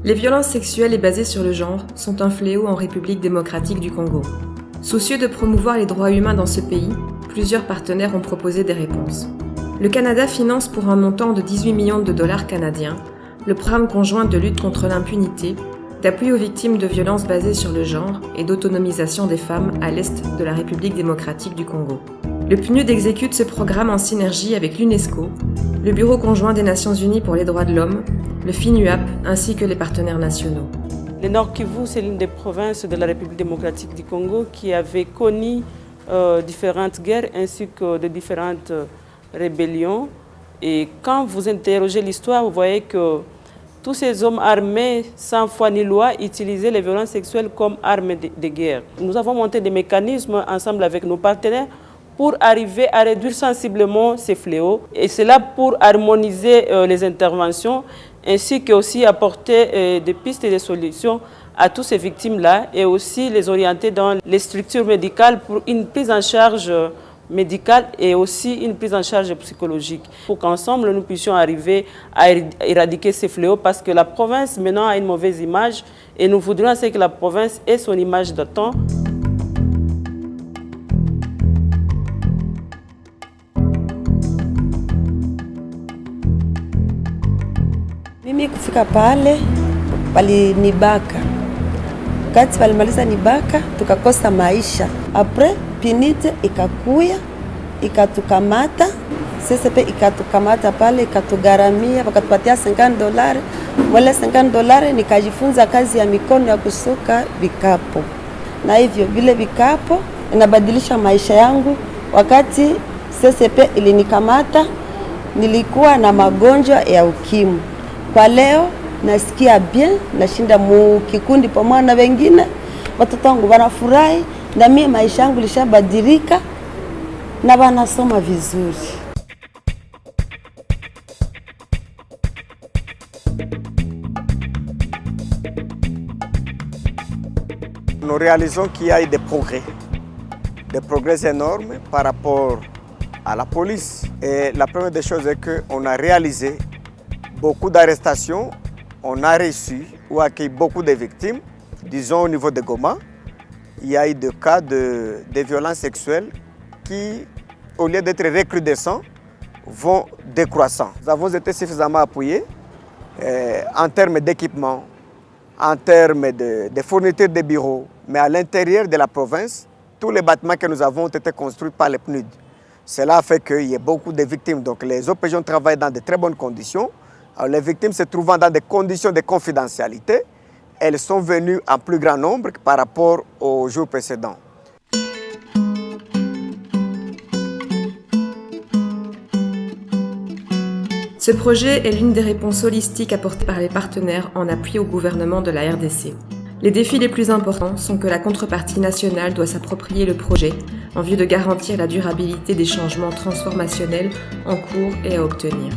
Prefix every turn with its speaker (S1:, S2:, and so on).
S1: Les violences sexuelles et basées sur le genre sont un fléau en République démocratique du Congo. Soucieux de promouvoir les droits humains dans ce pays, plusieurs partenaires ont proposé des réponses. Le Canada finance pour un montant de 18 millions de dollars canadiens le programme conjoint de lutte contre l'impunité, d'appui aux victimes de violences basées sur le genre et d'autonomisation des femmes à l'est de la République démocratique du Congo. Le PNUD exécute ce programme en synergie avec l'UNESCO, le Bureau conjoint des Nations Unies pour les droits de l'homme, le FINUAP ainsi que les partenaires nationaux.
S2: Le Nord Kivu, c'est l'une des provinces de la République démocratique du Congo qui avait connu différentes guerres ainsi que de différentes rébellions. Et quand vous interrogez l'histoire, vous voyez que tous ces hommes armés, sans foi ni loi, utilisaient les violences sexuelles comme armes de guerre. Nous avons monté des mécanismes ensemble avec nos partenaires pour arriver à réduire sensiblement ces fléaux. Et c'est là pour harmoniser les interventions ainsi que aussi apporter des pistes et des solutions à toutes ces victimes-là et aussi les orienter dans les structures médicales pour une prise en charge médicale et aussi une prise en charge psychologique pour qu'ensemble nous puissions arriver à éradiquer ces fléaux parce que la province maintenant a une mauvaise image et nous voudrions que la province ait son image de temps.
S3: Mimi kufika pale walinibaka, wakati walimaliza nibaka tukakosa maisha. Apres PNUD ikakuya ikatukamata, CCP ikatukamata pale ikatugharamia, wakatupatia $50. Wale $50 nikajifunza kazi ya mikono ya kusuka vikapo, na hivyo vile vikapo inabadilisha maisha yangu. Wakati CCP ilinikamata nilikuwa na magonjwa ya ukimwi. Kwa leo nasikia bien, nashinda mu kikundi pamoja na wengine, watoto wangu wanafurahi na mimi maisha yangu lishabadilika na wanasoma vizuri.
S4: Nous réalisons qu'il y a eu des progrès énormes par rapport à la police. Et la première des choses est qu'on a réalisé beaucoup d'arrestations, on a reçu ou accueilli beaucoup de victimes. Disons au niveau de Goma, il y a eu des cas de violences sexuelles qui, au lieu d'être recrudescents, vont décroissant. Nous avons été suffisamment appuyés en termes d'équipement, en termes de fournitures de bureaux, mais à l'intérieur de la province, tous les bâtiments que nous avons ont été construits par les PNUD. Cela fait qu'il y a beaucoup de victimes. Donc les OPG travaillent dans de très bonnes conditions. Alors, les victimes se trouvant dans des conditions de confidentialité, elles sont venues en plus grand nombre par rapport aux jours précédents.
S1: Ce projet est l'une des réponses holistiques apportées par les partenaires en appui au gouvernement de la RDC. Les défis les plus importants sont que la contrepartie nationale doit s'approprier le projet en vue de garantir la durabilité des changements transformationnels en cours et à obtenir.